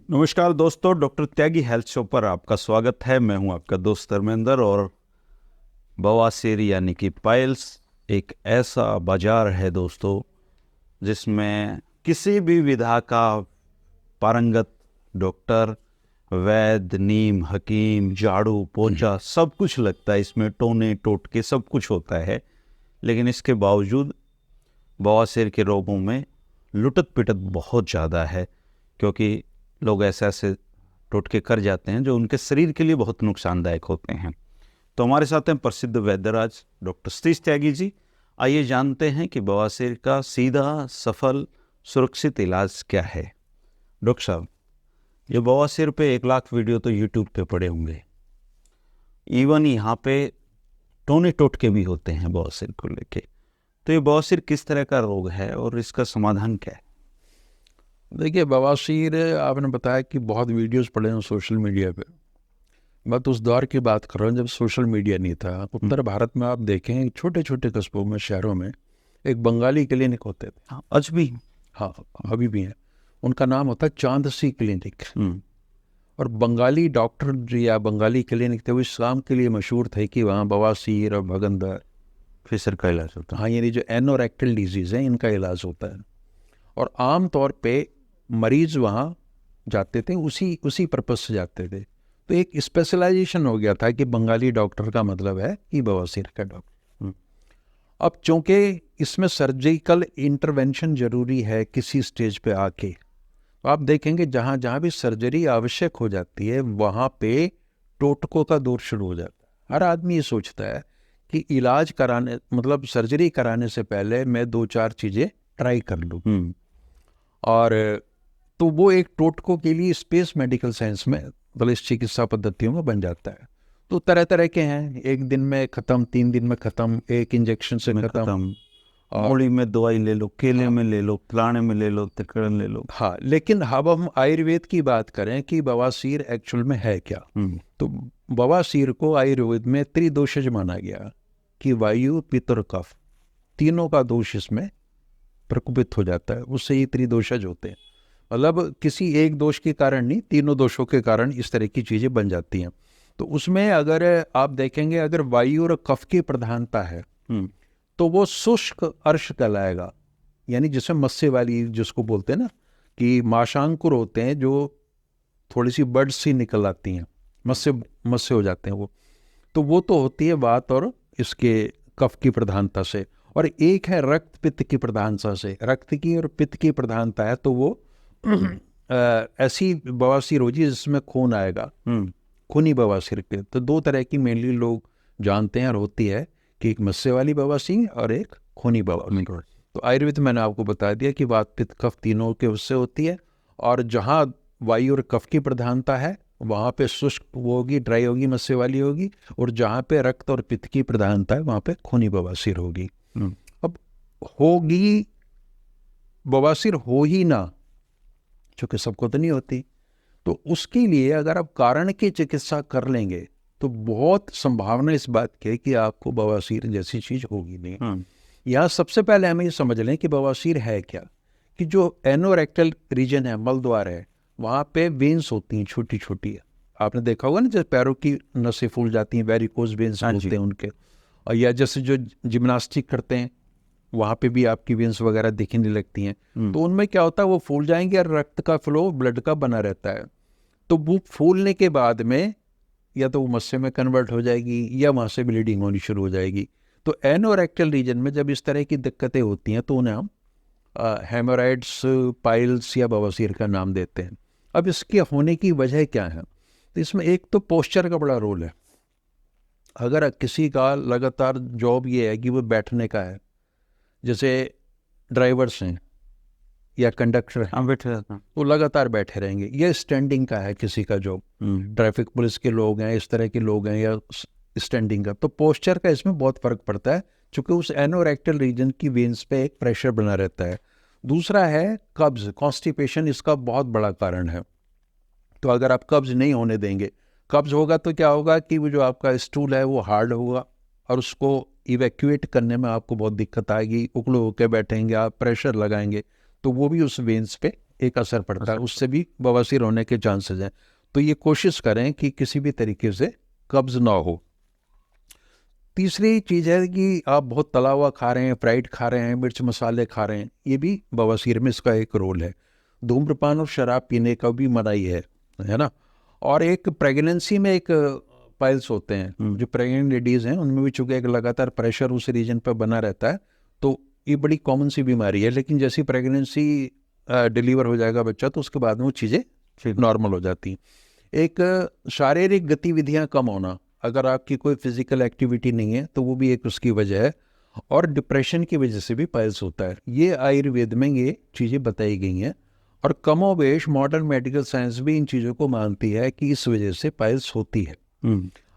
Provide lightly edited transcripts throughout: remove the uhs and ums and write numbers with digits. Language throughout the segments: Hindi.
नमस्कार दोस्तों, डॉक्टर त्यागी हेल्थ शो पर आपका स्वागत है। मैं हूं आपका दोस्त धर्मेंद्र। और बवासीर यानी कि पाइल्स एक ऐसा बाजार है दोस्तों जिसमें किसी भी विधा का पारंगत डॉक्टर, वैद्य, नीम, हकीम, झाड़ू, पोंछा सब कुछ लगता है। इसमें टोने टोटके सब कुछ होता है, लेकिन इसके बावजूद बवासीर के रोगों में लुटत पिटत बहुत ज़्यादा है, क्योंकि लोग ऐसे ऐसे टोटके कर जाते हैं जो उनके शरीर के लिए बहुत नुकसानदायक होते हैं। तो हमारे साथ हैं प्रसिद्ध वैद्यराज डॉक्टर सतीश त्यागी जी। आइए जानते हैं कि बवासीर का सीधा, सफल, सुरक्षित इलाज क्या है। डॉक्टर साहब, ये बवासीर पे 1 लाख वीडियो तो यूट्यूब पे पड़े होंगे। इवन यहाँ पे टोने टोटके भी होते हैं बवासीर को लेके। तो ये बवासीर किस तरह का रोग है और इसका समाधान क्या है? देखिए, बवासीर आपने बताया कि बहुत वीडियोस पड़े हैं सोशल मीडिया पे। मैं तो उस दौर की बात कर रहा हूँ जब सोशल मीडिया नहीं था। उत्तर भारत में आप देखें, छोटे छोटे कस्बों में, शहरों में एक बंगाली क्लिनिक होते थे। हाँ, आज भी। हाँ, अभी भी हैं। उनका नाम होता है चांदसी क्लिनिक। और बंगाली डॉक्टर या बंगाली क्लिनिक थे, वो इस काम के लिए मशहूर थे कि वहाँ बवासीर और भगंदर, फिसर का इलाज होता है। हाँ, यानी जो एनोरेक्टल डिजीज़ है, इनका इलाज होता है। और आम तौर पे मरीज़ वहाँ जाते थे, उसी पर्पज़ से जाते थे। तो एक स्पेशलाइजेशन हो गया था कि बंगाली डॉक्टर का मतलब है कि बवासीर का डॉक्टर। अब चूंकि इसमें सर्जिकल इंटरवेंशन ज़रूरी है किसी स्टेज पे आके, तो आप देखेंगे जहाँ जहाँ भी सर्जरी आवश्यक हो जाती है वहाँ पे टोटकों का दौर शुरू हो जाता है। हर आदमी ये सोचता है कि इलाज कराने, मतलब सर्जरी कराने से पहले मैं 2-4 चीज़ें ट्राई कर लूँ। और तो वो एक टोटकों के लिए स्पेस मेडिकल साइंस में, मतलब इस चिकित्सा पद्धतियों में बन जाता है। तो तरह तरह के हैं, 1 दिन में ख़त्म, 3 दिन में ख़त्म, एक इंजेक्शन से ख़त्म। और मूली में दवाई ले लो, केले में ले लो, फलाने में ले लो, तिकड़े ले लो। हाँ, लेकिन अब हम आयुर्वेद की बात करें कि बवासीर एक्चुअल में है क्या। तो बवासीर को आयुर्वेद में त्रिदोषज माना गया कि वायु, पित्त और कफ, तीनों का दोष इसमें प्रकोपित हो जाता है। उससे ये त्रिदोषज होते हैं। मतलब किसी एक दोष के कारण नहीं, तीनों दोषों के कारण इस तरह की चीज़ें बन जाती हैं। तो उसमें अगर आप देखेंगे, अगर वायु और कफ की प्रधानता है तो वो शुष्क अर्श कहलाएगा। यानी जिसे मत्स्य वाली, जिसको बोलते हैं ना कि माशांकुर होते हैं, जो थोड़ी सी बर्ड्स सी निकल आती हैं, मत्स्य मत्स्य हो जाते हैं वो तो होती है वात और इसके कफ की प्रधानता से। और एक है रक्त पित्त की प्रधानता से। रक्त की और पित्त की प्रधानता है तो वो ऐसी बवासीर होगी जिसमें खून आएगा, खूनी बवासीर के। तो 2 तरह की मेनली लोग जानते हैं और होती है कि एक मस्से वाली बवासीर और एक खूनी बवासीर। तो आयुर्वेद मैंने आपको बता दिया कि वात पित्त कफ तीनों के उससे होती है। और जहाँ वायु और कफ की प्रधानता है वहाँ पे शुष्क वो होगी, ड्राई होगी, मस्से वाली होगी। और जहाँ पे रक्त और पित्त की प्रधानता है वहाँ पे खूनी बवासीर होगी। अब होगी बवासीर हो ही ना, चूँकि सबको तो नहीं होती। तो उसके लिए अगर आप कारण की चिकित्सा कर लेंगे तो बहुत संभावना इस बात की है कि आपको बवासीर जैसी चीज़ होगी नहीं। यहाँ सबसे पहले हमें ये समझ लें कि बवासीर है क्या। कि जो एनोरेक्टल रीजन है, मलद्वार है, वहाँ पे वेन्स होती हैं छोटी छोटी। आपने देखा होगा ना, जैसे पैरों की नसें फूल जाती हैं, वेरिकोज वेन्स बोलते हैं उनके। और या जैसे जो जिम्नास्टिक करते हैं वहाँ पे भी आपकी वेन्स वगैरह दिखने लगती हैं। तो उनमें क्या होता है, वो फूल जाएंगे और रक्त का फ्लो, ब्लड का बना रहता है। तो वो फूलने के बाद में या तो वो मस्से में कन्वर्ट हो जाएगी या वहाँ से ब्लीडिंग होनी शुरू हो जाएगी। तो एनोरेक्टल रीजन में जब इस तरह की दिक्कतें होती हैं तो उन्हें हम हेमोराइड्स, पाइल्स या बवासीर का नाम देते हैं। अब इसके होने की वजह क्या है? तो इसमें एक तो पोस्चर का बड़ा रोल है। अगर किसी का लगातार जॉब ये है कि वो बैठने का है, जैसे ड्राइवर्स हैं या कंडक्टर हैं, बैठे रहता वो लगातार बैठे रहेंगे। या स्टैंडिंग का है किसी का जॉब, ट्रैफिक पुलिस के लोग हैं, इस तरह के लोग हैं, या स्टैंडिंग का, तो पोस्चर का इसमें बहुत फर्क पड़ता है, क्योंकि उस एनोरेक्टल रीजन की वेन्स पे एक प्रेशर बना रहता है। दूसरा है कब्ज, कॉन्स्टिपेशन, इसका बहुत बड़ा कारण है। तो अगर आप कब्ज नहीं होने देंगे, कब्ज होगा तो क्या होगा कि वो जो आपका स्टूल है वो हार्ड होगा और उसको इवैक्यूएट करने में आपको बहुत दिक्कत आएगी। उकड़े होकर बैठेंगे आप, प्रेशर लगाएंगे तो वो भी उस वेन्स पे एक असर पड़ता है, उससे भी बवासीर होने के चांसेस हैं। तो ये कोशिश करें कि किसी भी तरीके से कब्ज ना हो। तीसरी चीज़ है कि आप बहुत तला हुआ खा रहे हैं, फ्राइड खा रहे हैं, मिर्च मसाले खा रहे हैं, ये भी बवासीर में इसका एक रोल है। धूम्रपान और शराब पीने का भी मनाही है ना। और एक प्रेगनेंसी में एक पाइल्स होते हैं, जो प्रेग्नेंट लेडीज़ हैं उनमें भी चूंकि एक लगातार प्रेशर उस रीजन पर बना रहता है, तो ये बड़ी कॉमन सी बीमारी है। लेकिन जैसी प्रेगनेंसी डिलीवर हो जाएगा बच्चा, तो उसके बाद में वो चीज़ें नॉर्मल हो जाती हैं। एक शारीरिक गतिविधियां कम होना, अगर आपकी कोई फिजिकल एक्टिविटी नहीं है तो वो भी एक उसकी वजह है। और डिप्रेशन की वजह से भी पाइल्स होता है। ये आयुर्वेद में ये चीज़ें बताई गई हैं, और कमोबेश मॉडर्न मेडिकल साइंस भी इन चीज़ों को मानती है कि इस वजह से पाइल्स होती है।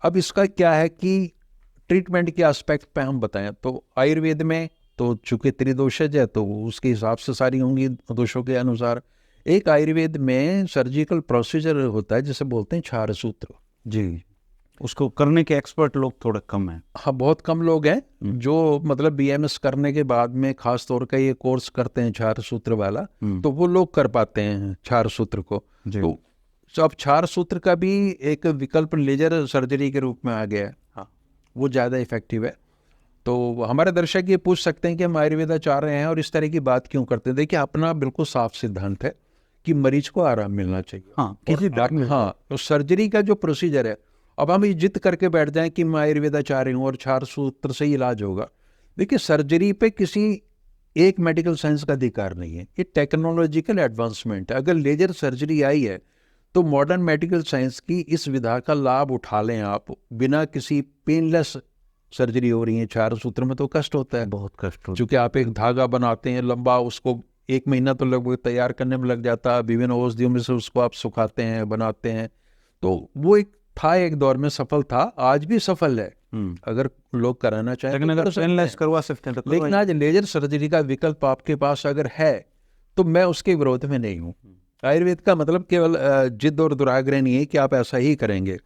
अब इसका क्या है कि ट्रीटमेंट के एस्पेक्ट पे हम बताएं तो आयुर्वेद में तो चूंकि त्रिदोषज है तो उसके हिसाब से सारी होंगी दोषों के अनुसार। एक आयुर्वेद में सर्जिकल प्रोसीजर होता है जिसे बोलते हैं क्षार सूत्र। जी, उसको करने के एक्सपर्ट लोग थोड़ा कम हैं। हाँ, बहुत कम लोग हैं जो मतलब बीएमएस करने के बाद में खास तौर का ये कोर्स करते हैं क्षार सूत्र वाला, तो वो लोग कर पाते हैं क्षार सूत्र को। तो अब क्षार सूत्र का भी एक विकल्प लेजर सर्जरी के रूप में आ गया है। हाँ, वो ज़्यादा इफेक्टिव है। तो हमारे दर्शक ये पूछ सकते हैं कि हम आयुर्वेदाचार्य हैं और इस तरह की बात क्यों करते हैं। देखिए, अपना बिल्कुल साफ सिद्धांत है कि मरीज को आराम मिलना चाहिए। हाँ, तो सर्जरी का जो प्रोसीजर है, अब हम ये जिद करके बैठ जाएं कि मैं आयुर्वेदाचार्य हूँ और क्षार सूत्र से ही इलाज होगा। देखिए, सर्जरी पे किसी एक मेडिकल साइंस का अधिकार नहीं है, ये टेक्नोलॉजिकल एडवांसमेंट है। अगर लेजर सर्जरी आई है तो मॉडर्न मेडिकल साइंस की इस विधा का लाभ उठा लें आप, बिना किसी पेनलेस सर्जरी हो रही है। क्षार सूत्र में तो कष्ट होता है, बहुत कष्ट होता है, क्योंकि आप एक धागा बनाते हैं लंबा, उसको 1 महीना तो लगभग तैयार करने में लग जाता है। विभिन्न औषधियों में से उसको आप सुखाते हैं, बनाते हैं। तो वो एक था, एक दौर में सफल था, आज भी सफल है अगर लोग कराना चाहें। लेकिन अगर पेनलेस करवा सकते हैं तो लेकिन आज लेजर सर्जरी का विकल्प आपके पास अगर है तो मैं उसके विरोध में नहीं हूँ। आयुर्वेद का मतलब केवल जिद और दुराग्रह नहीं है कि आप ऐसा ही करेंगे,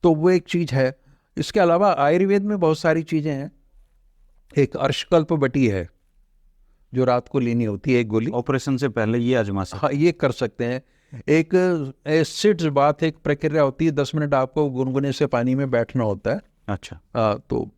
तो वो एक चीज़ है। इसके अलावा आयुर्वेद में बहुत सारी चीज़ें हैं। एक अर्शकल्प बटी है जो रात को लेनी होती है, एक गोली, ऑपरेशन से पहले ये आजमा सकते हैं। हाँ, ये कर सकते हैं। एक सिट्स बात एक प्रक्रिया होती है, 10 मिनट आपको गुनगुने से पानी में बैठना होता है। अच्छा। तो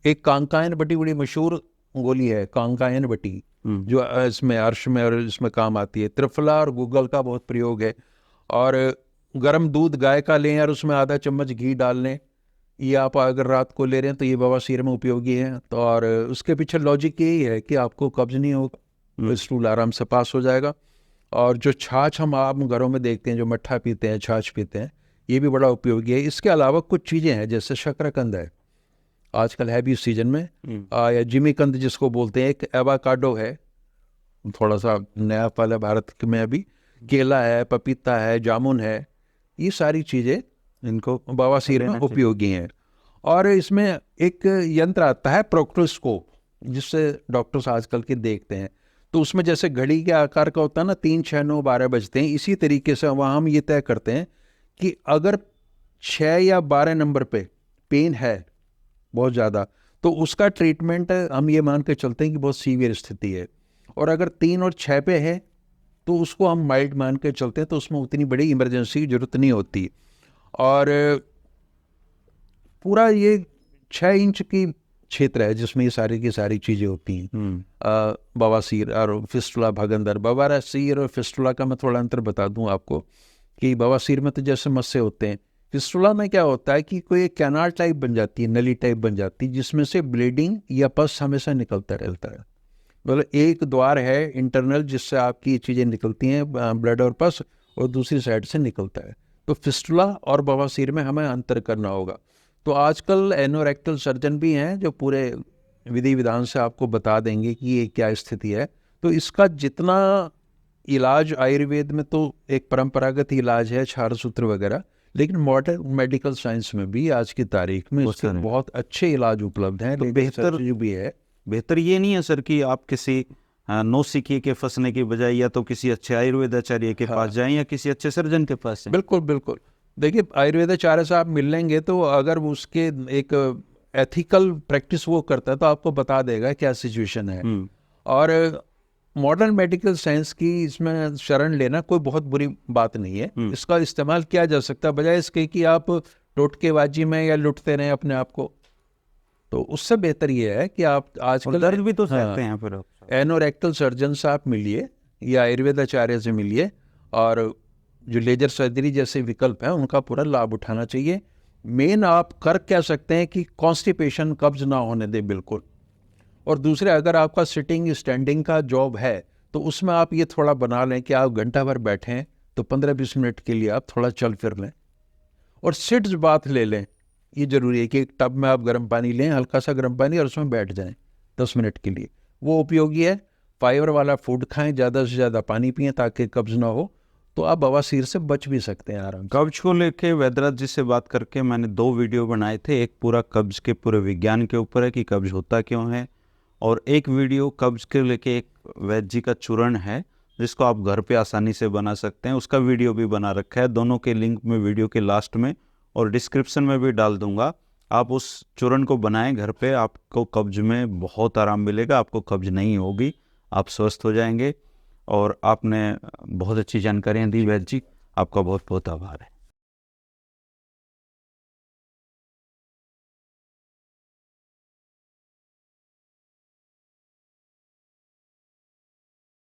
एक कांकायन बटी बड़ी मशहूर गोली है, कांकायन बटी, जो इसमें अर्श में और इसमें काम आती है। त्रिफला और गूगल का बहुत प्रयोग है। और गर्म दूध गाय का लें और उसमें आधा चम्मच घी डाल लें, ये आप अगर रात को ले रहे हैं तो ये बवासीर में उपयोगी है। तो और उसके पीछे लॉजिक यही है कि आपको कब्ज नहीं होगा, स्टूल आराम से पास हो जाएगा। और जो छाछ हम आम घरों में देखते हैं, जो मट्ठा पीते हैं, छाछ पीते हैं, ये भी बड़ा उपयोगी है। इसके अलावा कुछ चीज़ें हैं, जैसे शकरकंद है, आजकल है भी इस सीजन में, या जिमीकंद जिसको बोलते हैं। एक एवाकाडो है, थोड़ा सा नया फल है भारत में अभी। केला है, पपीता है, जामुन है, ये सारी चीज़ें इनको बवासीर में उपयोगी हैं। और इसमें एक यंत्र आता है प्रोक्टोस्कोप, जिससे डॉक्टर्स आजकल के देखते हैं। तो उसमें जैसे घड़ी के आकार का होता है ना, 3, 6, 9, 12 बजते हैं, इसी तरीके से वहाँ हम ये तय करते हैं कि अगर 6 या 12 नंबर पे पेन है बहुत ज़्यादा, तो उसका ट्रीटमेंट हम ये मान के चलते हैं कि बहुत सीवियर स्थिति है। और अगर 3 और 6 पे है तो उसको हम माइल्ड मान के चलते हैं, तो उसमें उतनी बड़ी इमरजेंसी की जरूरत नहीं होती। और पूरा ये 6 इंच की क्षेत्र है जिसमें ये सारी की सारी चीज़ें होती हैं। बवासीर और फिस्टुला भगंदर। बवासीर और फिस्टुला का मैं थोड़ा अंतर बता दूं आपको कि बवासीर में तो जैसे मस्से होते हैं, फिस्टुला में क्या होता है कि कोई एक कैनाल टाइप बन जाती है, नली टाइप बन जाती है, जिसमें से ब्लीडिंग या पस हमेशा निकलता रहता है। मतलब एक द्वार है इंटरनल जिससे आपकी चीज़ें निकलती हैं, ब्लड और पस, और दूसरी साइड से निकलता है। तो फिस्टुला और बवासीर में हमें अंतर करना होगा। तो आजकल एनोरेक्टल सर्जन भी हैं जो पूरे विधि विधान से आपको बता देंगे कि ये क्या स्थिति है। तो इसका जितना इलाज आयुर्वेद में तो एक परंपरागत इलाज है, क्षार सूत्र वगैरह, लेकिन मॉडर्न मेडिकल साइंस में भी आज की तारीख में उसके बहुत अच्छे इलाज उपलब्ध हैं। तो बेहतर भी है। बेहतर ये नहीं है सर कि आप किसी नौसिखिए के फंसने की बजाय या तो किसी अच्छे आयुर्वेदाचार्य के पास जाएं या किसी अच्छे सर्जन के पास जाएं। बिल्कुल बिल्कुल। देखिए, आयुर्वेदाचार्य से आप मिल लेंगे तो अगर उसके एक एथिकल प्रैक्टिस वो करता है तो आपको बता देगा क्या सिचुएशन है। और मॉडर्न मेडिकल साइंस की इसमें शरण लेना कोई बहुत बुरी बात नहीं है। इसका इस्तेमाल किया जा सकता है, बजाय इसके कि आप टोटकेबाजी में या लुटते रहें अपने आप को। तो उससे बेहतर ये है कि आप आजकल दर्द भी तो सहते हैं फिर आप। एनोरेक्टल सर्जन से आप मिलिए या आयुर्वेद आचार्य से मिलिए, और जो लेजर सर्जरी जैसे विकल्प हैं उनका पूरा लाभ उठाना चाहिए। मेन आप कर क्या सकते हैं कि कॉन्स्टिपेशन, कब्ज ना होने दे बिल्कुल। और दूसरे, अगर आपका सिटिंग स्टैंडिंग का जॉब है तो उसमें आप ये थोड़ा बना लें कि आप घंटा भर बैठे हैं तो 15-20 मिनट के लिए आप थोड़ा चल फिर लें, और सिट्स बाथ ले लें। ये जरूरी है कि एक टब में आप गर्म पानी लें, हल्का सा गर्म पानी, और उसमें बैठ जाएं 10 मिनट के लिए। वो उपयोगी है। फाइबर वाला फूड खाएं, ज़्यादा से ज़्यादा पानी पिएं ताकि कब्ज ना हो, तो आप बवासीर से बच भी सकते हैं आराम से। कब्ज को लेके वैद्यराज जी से बात करके मैंने 2 वीडियो बनाए थे। एक पूरा कब्ज के पूरे विज्ञान के ऊपर है कि कब्ज होता क्यों है, और एक वीडियो कब्ज के लेके एक वैद्य जी का चूर्ण है जिसको आप घर पे आसानी से बना सकते हैं, उसका वीडियो भी बना रखा है। दोनों के लिंक मैं वीडियो के लास्ट में और डिस्क्रिप्शन में भी डाल दूंगा। आप उस चूर्ण को बनाएं घर पे, आपको कब्ज में बहुत आराम मिलेगा, आपको कब्ज नहीं होगी, आप स्वस्थ हो जाएंगे। और आपने बहुत अच्छी जानकारियाँ दी वैद्य जी, आपका बहुत बहुत आभार है।